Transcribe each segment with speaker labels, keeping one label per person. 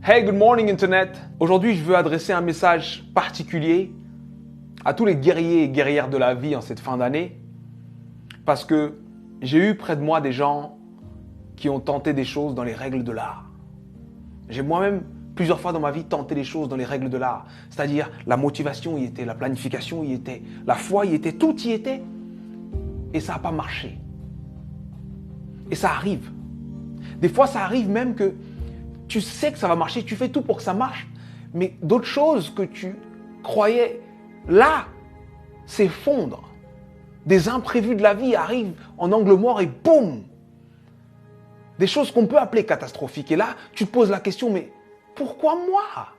Speaker 1: Hey, good morning Internet. Aujourd'hui, je veux adresser un message particulier à tous les guerriers et guerrières de la vie en cette fin d'année parce que j'ai eu près de moi des gens qui ont tenté des choses dans les règles de l'art. J'ai moi-même plusieurs fois dans ma vie tenté des choses dans les règles de l'art, c'est-à-dire la motivation y était, la planification y était, la foi y était, tout y était et ça n'a pas marché. Et ça arrive. Des fois, ça arrive même que tu sais que ça va marcher, tu fais tout pour que ça marche, mais d'autres choses que tu croyais là s'effondrent. Des imprévus de la vie arrivent en angle mort et boum! Des choses qu'on peut appeler catastrophiques. Et là, tu te poses la question, mais pourquoi moi?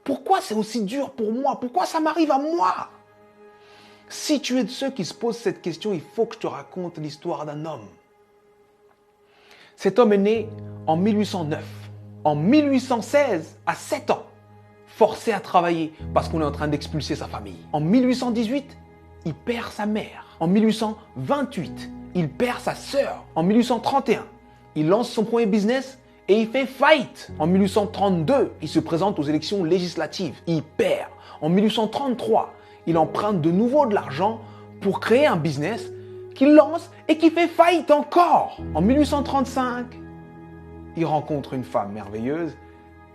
Speaker 1: Pourquoi c'est aussi dur pour moi? Pourquoi ça m'arrive à moi? Si tu es de ceux qui se posent cette question, il faut que je te raconte l'histoire d'un homme. Cet homme est né en 1809. En 1816, à 7 ans, forcé à travailler parce qu'on est en train d'expulser sa famille. En 1818, il perd sa mère. En 1828, il perd sa sœur. En 1831, il lance son premier business et il fait faillite. En 1832, il se présente aux élections législatives. Il perd. En 1833, il emprunte de nouveau de l'argent pour créer un business qu'il lance et qui fait faillite encore. En 1835, il rencontre une femme merveilleuse,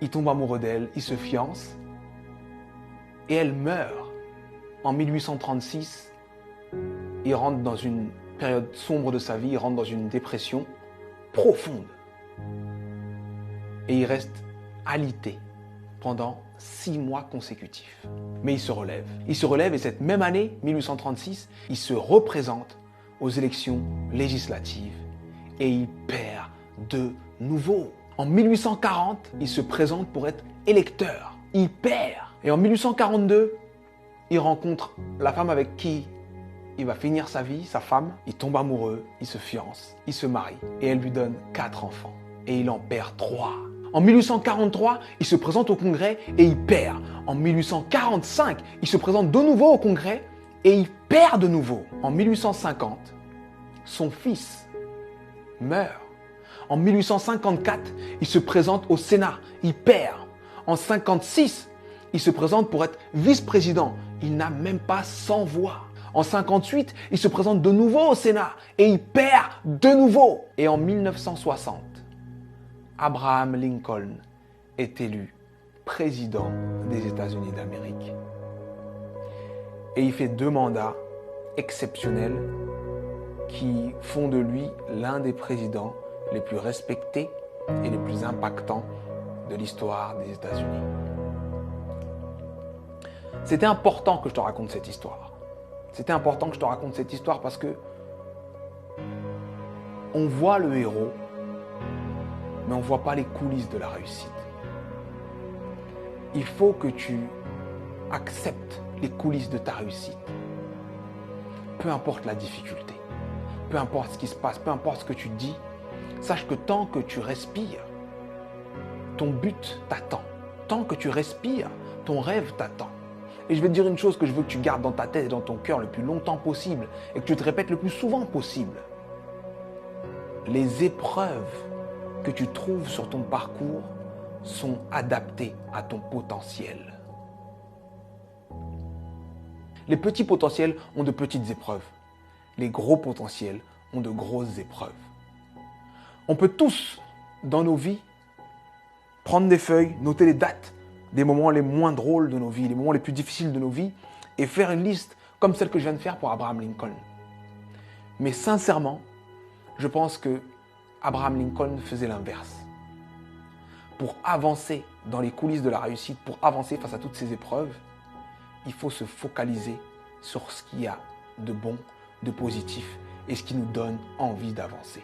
Speaker 1: il tombe amoureux d'elle, il se fiance et elle meurt. En 1836, il rentre dans une période sombre de sa vie, il rentre dans une dépression profonde. Et il reste alité pendant 6 mois consécutifs. Mais il se relève. Il se relève et cette même année, 1836, il se représente aux élections législatives et il perd de nouveau. En 1840, il se présente pour être électeur. Il perd. Et en 1842, il rencontre la femme avec qui il va finir sa vie, sa femme. Il tombe amoureux, il se fiance, il se marie et elle lui donne 4 enfants. Et il en perd 3. En 1843, il se présente au Congrès et il perd. En 1845, il se présente de nouveau au Congrès et il perd de nouveau. En 1850, son fils meurt. En 1854, il se présente au Sénat, il perd. En 1956, il se présente pour être vice-président. Il n'a même pas 100 voix. En 1958, il se présente de nouveau au Sénat et il perd de nouveau. Et en 1960, Abraham Lincoln est élu président des États-Unis d'Amérique. Et il fait 2 mandats exceptionnels qui font de lui l'un des présidents les plus respectés et les plus impactants de l'histoire des États-Unis. C'était important que je te raconte cette histoire. C'était important que je te raconte cette histoire parce que on voit le héros, mais on ne voit pas les coulisses de la réussite. Il faut que tu acceptes les coulisses de ta réussite. Peu importe la difficulté, peu importe ce qui se passe, peu importe ce que tu dis, sache que tant que tu respires, ton but t'attend. Tant que tu respires, ton rêve t'attend. Et je vais te dire une chose que je veux que tu gardes dans ta tête et dans ton cœur le plus longtemps possible et que tu te répètes le plus souvent possible. Les épreuves que tu trouves sur ton parcours sont adaptées à ton potentiel. Les petits potentiels ont de petites épreuves. Les gros potentiels ont de grosses épreuves. On peut tous, dans nos vies, prendre des feuilles, noter les dates des moments les moins drôles de nos vies, les moments les plus difficiles de nos vies, et faire une liste comme celle que je viens de faire pour Abraham Lincoln. Mais sincèrement, je pense que Abraham Lincoln faisait l'inverse. Pour avancer dans les coulisses de la réussite, pour avancer face à toutes ces épreuves, il faut se focaliser sur ce qu'il y a de bon, de positif, et ce qui nous donne envie d'avancer.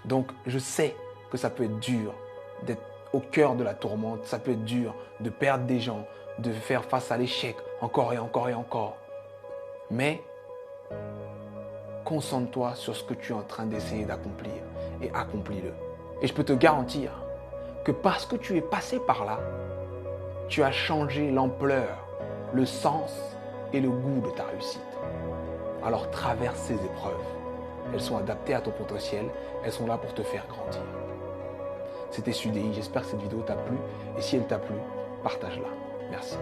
Speaker 1: Donc, je sais que ça peut être dur d'être au cœur de la tourmente, ça peut être dur de perdre des gens, de faire face à l'échec encore et encore et encore. Mais concentre-toi sur ce que tu es en train d'essayer d'accomplir et accomplis-le. Et je peux te garantir que parce que tu es passé par là, tu as changé l'ampleur, le sens et le goût de ta réussite. Alors traverse ces épreuves. Elles sont adaptées à ton potentiel, elles sont là pour te faire grandir. C'était Sudei. J'espère que cette vidéo t'a plu. Et si elle t'a plu, partage-la. Merci.